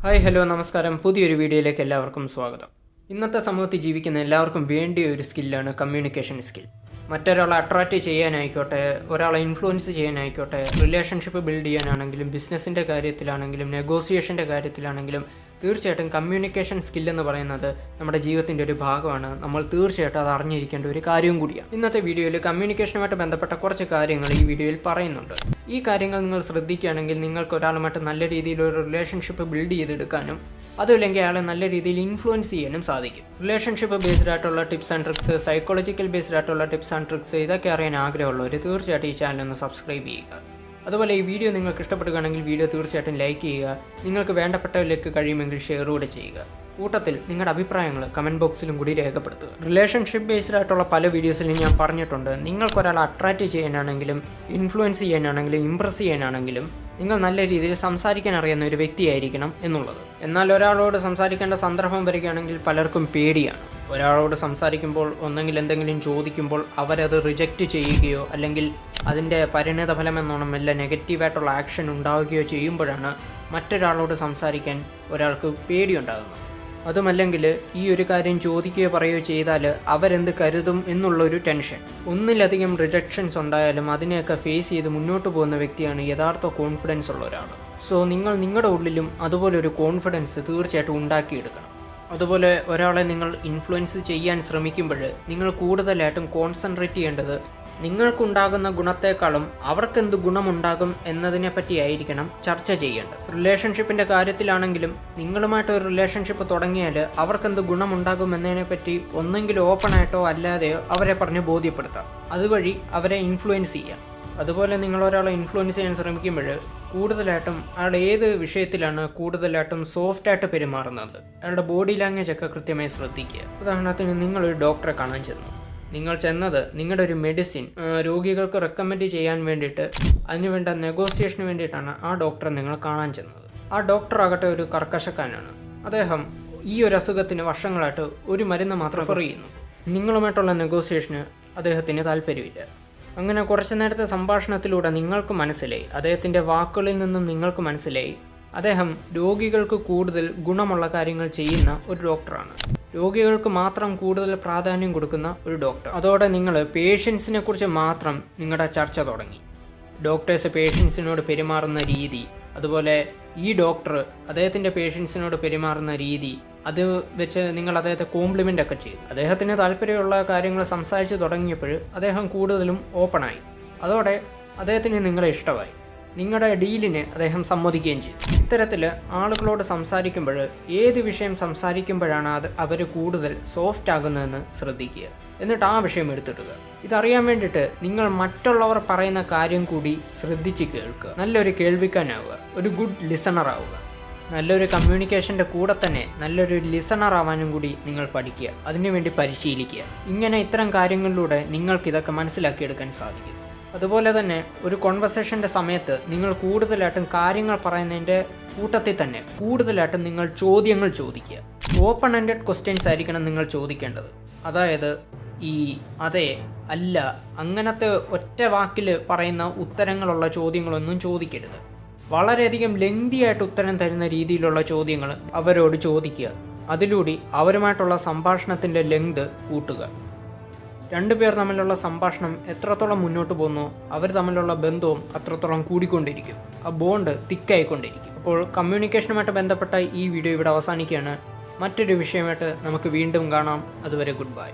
Hi hello നമസ്കാരം. പുതിയൊരു വീഡിയോയിലേക്ക് എല്ലാവർക്കും സ്വാഗതം. ഇന്നത്തെ സമൂഹത്തിൽ ജീവിക്കുന്ന എല്ലാവർക്കും വേണ്ടിയ ഒരു സ്കില്ലാണ് കമ്മ്യൂണിക്കേഷൻ സ്കിൽ. മറ്റൊരാളെ അട്രാക്റ്റ് ചെയ്യാനായിക്കോട്ടെ, ഒരാളെ ഇൻഫ്ലുവൻസ് ചെയ്യാനായിക്കോട്ടെ, റിലേഷൻഷിപ്പ് ബിൽഡ് ചെയ്യാനാണെങ്കിലും, ബിസിനസ്സിൻ്റെ കാര്യത്തിലാണെങ്കിലും, നെഗോസിയേഷൻ്റെ കാര്യത്തിലാണെങ്കിലും തീർച്ചയായിട്ടും കമ്മ്യൂണിക്കേഷൻ സ്കില്ലെന്ന് പറയുന്നത് നമ്മുടെ ജീവിതത്തിൻ്റെ ഒരു ഭാഗമാണ്. നമ്മൾ തീർച്ചയായിട്ടും അത് അറിഞ്ഞിരിക്കേണ്ട ഒരു കാര്യവും കൂടിയാണ്. ഇന്നത്തെ വീഡിയോയിൽ കമ്മ്യൂണിക്കേഷനുമായിട്ട് ബന്ധപ്പെട്ട കുറച്ച് കാര്യങ്ങൾ ഈ വീഡിയോയിൽ പറയുന്നുണ്ട്. ഈ കാര്യങ്ങൾ നിങ്ങൾ ശ്രദ്ധിക്കുകയാണെങ്കിൽ നിങ്ങൾക്ക് ഒരാളുമായിട്ട് നല്ല രീതിയിൽ ഒരു റിലേഷൻഷിപ്പ് ബിൽഡ് ചെയ്തെടുക്കാനും അതുമില്ലെങ്കിൽ അയാളെ നല്ല രീതിയിൽ ഇൻഫ്ലുവൻസ് ചെയ്യാനും സാധിക്കും. റിലേഷൻഷിപ്പ് ബേസ്ഡ് ആയിട്ടുള്ള tips and tricks, psychological based ആയിട്ടുള്ള ടിപ്സ് ആൻഡ് ട്രിക്സ് ഇതൊക്കെ അറിയാൻ ആഗ്രഹമുള്ളവർ തീർച്ചയായിട്ടും ഈ ചാനൽ ഒന്ന് സബ്സ്ക്രൈബ് ചെയ്യുക. അതുപോലെ ഈ വീഡിയോ നിങ്ങൾക്ക് ഇഷ്ടപ്പെടുകയാണെങ്കിൽ വീഡിയോ തീർച്ചയായിട്ടും ലൈക്ക് ചെയ്യുക. നിങ്ങൾക്ക് വേണ്ടപ്പെട്ടവരിലേക്ക് കഴിയുമെങ്കിൽ ഷെയർ കൂടെ ചെയ്യുക. കൂട്ടത്തിൽ നിങ്ങളുടെ അഭിപ്രായങ്ങൾ കമൻറ്റ് ബോക്സിലും കൂടി രേഖപ്പെടുത്തുക. റിലേഷൻഷിപ്പ് ബേസ്ഡ് ആയിട്ടുള്ള പല വീഡിയോസിലും ഞാൻ പറഞ്ഞിട്ടുണ്ട്, നിങ്ങൾക്കൊരാളെ അട്രാക്റ്റ് ചെയ്യാനാണെങ്കിലും, ഇൻഫ്ലുവൻസ് ചെയ്യാനാണെങ്കിലും, ഇംപ്രസ് ചെയ്യാനാണെങ്കിലും നിങ്ങൾ നല്ല രീതിയിൽ സംസാരിക്കാൻ അറിയുന്ന ഒരു വ്യക്തിയായിരിക്കണം എന്നുള്ളത്. എന്നാൽ ഒരാളോട് സംസാരിക്കേണ്ട സന്ദർഭം വരികയാണെങ്കിൽ പലർക്കും പേടിയാണ്. ഒരാളോട് സംസാരിക്കുമ്പോൾ ഒന്നെങ്കിൽ എന്തെങ്കിലും ചോദിക്കുമ്പോൾ അവരത് റിജക്റ്റ് ചെയ്യുകയോ അല്ലെങ്കിൽ അതിൻ്റെ പരിണിത ഫലമെന്നോണം വല്ല നെഗറ്റീവായിട്ടുള്ള ആക്ഷൻ ഉണ്ടാവുകയോ ചെയ്യുമ്പോഴാണ് മറ്റൊരാളോട് സംസാരിക്കാൻ ഒരാൾക്ക് പേടിയുണ്ടാകുന്നത്. അതുമല്ലെങ്കിൽ ഈ ഒരു കാര്യം ചോദിക്കുകയോ പറയുകയോ ചെയ്താൽ അവരെന്ത് കരുതും എന്നുള്ളൊരു ടെൻഷൻ. ഒന്നിലധികം റിജക്ഷൻസ് ഉണ്ടായാലും അതിനെയൊക്കെ ഫേസ് ചെയ്ത് മുന്നോട്ട് പോകുന്ന വ്യക്തിയാണ് യഥാർത്ഥ കോൺഫിഡൻസ് ഉള്ള ഒരാൾ. സോ നിങ്ങൾ നിങ്ങളുടെ ഉള്ളിലും അതുപോലെ ഒരു കോൺഫിഡൻസ് തീർച്ചയായിട്ടും ഉണ്ടാക്കിയെടുക്കണം. അതുപോലെ ഒരാളെ നിങ്ങൾ ഇൻഫ്ലുവൻസ് ചെയ്യാൻ ശ്രമിക്കുമ്പോൾ നിങ്ങൾ കൂടുതലായിട്ടും കോൺസെൻട്രേറ്റ് ചെയ്യേണ്ടത് നിങ്ങൾക്കുണ്ടാകുന്ന ഗുണത്തേക്കാളും അവർക്കെന്ത് ഗുണമുണ്ടാകും എന്നതിനെ പറ്റിയായിരിക്കണം ചർച്ച ചെയ്യേണ്ടത്. റിലേഷൻഷിപ്പിൻ്റെ കാര്യത്തിലാണെങ്കിലും നിങ്ങളുമായിട്ട് ഒരു റിലേഷൻഷിപ്പ് തുടങ്ങിയാൽ അവർക്കെന്ത് ഗുണമുണ്ടാകും എന്നതിനെപ്പറ്റി ഒന്നെങ്കിലും ഓപ്പണായിട്ടോ അല്ലാതെയോ അവരെ പറഞ്ഞ് ബോധ്യപ്പെടുത്താം. അതുവഴി അവരെ ഇൻഫ്ലുവൻസ് ചെയ്യാം. അതുപോലെ നിങ്ങൾ ഒരാളെ ഇൻഫ്ലുവൻസ് ചെയ്യാൻ ശ്രമിക്കുമ്പോൾ കൂടുതലായിട്ടും അയാൾ ഏത് വിഷയത്തിലാണ് കൂടുതലായിട്ടും സോഫ്റ്റായിട്ട് പെരുമാറുന്നത്, അയാളുടെ ബോഡി ലാംഗ്വേജ് ഒക്കെ കൃത്യമായി ശ്രദ്ധിക്കുക. ഉദാഹരണത്തിന് നിങ്ങളൊരു ഡോക്ടറെ കാണാൻ ചെന്നു. നിങ്ങൾ ചെന്നത് നിങ്ങളുടെ ഒരു മെഡിസിൻ രോഗികൾക്ക് റെക്കമെൻഡ് ചെയ്യാൻ വേണ്ടിയിട്ട് അതിനുവേണ്ട നെഗോസിയേഷന് വേണ്ടിയിട്ടാണ് ആ ഡോക്ടറെ നിങ്ങൾ കാണാൻ ചെന്നത്. ആ ഡോക്ടർ ആകട്ടെ ഒരു കർക്കശക്കാരനാണ്. അദ്ദേഹം ഈ ഒരു അസുഖത്തിന് വർഷങ്ങളായിട്ട് ഒരു മരുന്ന് മാത്രം പ്രിഫർ ചെയ്യുന്നു. നിങ്ങളുമായിട്ടുള്ള നെഗോസിയേഷന് അദ്ദേഹത്തിന് താല്പര്യമില്ല. അങ്ങനെ കുറച്ച് നേരത്തെ സംഭാഷണത്തിലൂടെ നിങ്ങൾക്ക് മനസ്സിലായി, അദ്ദേഹത്തിൻ്റെ വാക്കുകളിൽ നിന്നും നിങ്ങൾക്ക് മനസ്സിലായി അദ്ദേഹം രോഗികൾക്ക് കൂടുതൽ ഗുണമുള്ള കാര്യങ്ങൾ ചെയ്യുന്ന ഒരു ഡോക്ടറാണ്. രോഗികൾക്ക് മാത്രം കൂടുതൽ പ്രാധാന്യം കൊടുക്കുന്ന ഒരു ഡോക്ടർ. അതോടെ നിങ്ങൾ പേഷ്യൻസിനെ കുറിച്ച് മാത്രം നിങ്ങളുടെ ചർച്ച തുടങ്ങി. ഡോക്ടേഴ്സ് പേഷ്യൻസിനോട് പെരുമാറുന്ന രീതി, അതുപോലെ ഈ ഡോക്ടർ അദ്ദേഹത്തിൻ്റെ പേഷ്യൻസിനോട് പെരുമാറുന്ന രീതി, അത് വെച്ച് നിങ്ങൾ അദ്ദേഹത്തെ കോംപ്ലിമെൻ്റ് ഒക്കെ ചെയ്തു. അദ്ദേഹത്തിന് താല്പര്യമുള്ള കാര്യങ്ങൾ സംസാരിച്ച് തുടങ്ങിയപ്പോൾ അദ്ദേഹം കൂടുതലും ഓപ്പണായി. അതോടെ അദ്ദേഹത്തിന് നിങ്ങളെ ഇഷ്ടമായി. നിങ്ങളുടെ ഡീലിന് അദ്ദേഹം സമ്മതിക്കുകയും ചെയ്തു. ഇത്തരത്തിൽ ആളുകളോട് സംസാരിക്കുമ്പോൾ ഏത് വിഷയം സംസാരിക്കുമ്പോഴാണ് അവർ കൂടുതൽ സോഫ്റ്റ് ആകുന്നതെന്ന് ശ്രദ്ധിക്കുക. എന്നിട്ട് ആ വിഷയം എടുത്തിടുക. ഇതറിയാൻ വേണ്ടിയിട്ട് നിങ്ങൾ മറ്റുള്ളവർ പറയുന്ന കാര്യം കൂടി ശ്രദ്ധിച്ച് കേൾക്കുക. നല്ലൊരു കേൾവിക്കാനാവുക, ഒരു ഗുഡ് ലിസണർ ആവുക. നല്ലൊരു കമ്മ്യൂണിക്കേഷൻ്റെ കൂടെ തന്നെ നല്ലൊരു ലിസണർ ആവാനും കൂടി നിങ്ങൾ പഠിക്കുക, അതിനുവേണ്ടി പരിശീലിക്കുക. ഇങ്ങനെ ഇത്തരം കാര്യങ്ങളിലൂടെ നിങ്ങൾക്കിതൊക്കെ മനസ്സിലാക്കിയെടുക്കാൻ സാധിക്കും. അതുപോലെ തന്നെ ഒരു കോൺവെർസേഷൻ്റെ സമയത്ത് നിങ്ങൾ കൂടുതലായിട്ടും കാര്യങ്ങൾ പറയുന്നതിൻ്റെ കൂട്ടത്തിൽ തന്നെ കൂടുതലായിട്ടും നിങ്ങൾ ചോദ്യങ്ങൾ ചോദിക്കുക. ഓപ്പൺ എൻഡഡ് ക്വസ്റ്റ്യൻസ് ആയിരിക്കണം നിങ്ങൾ ചോദിക്കേണ്ടത്. അതായത് ഈ അതെ, അല്ല, അങ്ങനത്തെ ഒറ്റ വാക്കിൽ പറയുന്ന ഉത്തരങ്ങളുള്ള ചോദ്യങ്ങളൊന്നും ചോദിക്കരുത്. വളരെയധികം ലെങ്തിയായിട്ട് ഉത്തരം തരുന്ന രീതിയിലുള്ള ചോദ്യങ്ങൾ അവരോട് ചോദിക്കുക. അതിലൂടെ അവരുമായിട്ടുള്ള സംഭാഷണത്തിൻ്റെ ലെങ്ത് കൂട്ടുക. രണ്ടുപേർ തമ്മിലുള്ള സംഭാഷണം എത്രത്തോളം മുന്നോട്ട് പോകുന്നു അവർ തമ്മിലുള്ള ബന്ധവും അത്രത്തോളം കൂടിക്കൊണ്ടിരിക്കും. ആ ബോണ്ട് തിക്കായിക്കൊണ്ടിരിക്കും. അപ്പോൾ കമ്മ്യൂണിക്കേഷനുമായിട്ട് ബന്ധപ്പെട്ട ഈ വീഡിയോ ഇവിടെ അവസാനിക്കുകയാണ്. മറ്റൊരു വിഷയമായിട്ട് നമുക്ക് വീണ്ടും കാണാം. അതുവരെ ഗുഡ് ബൈ.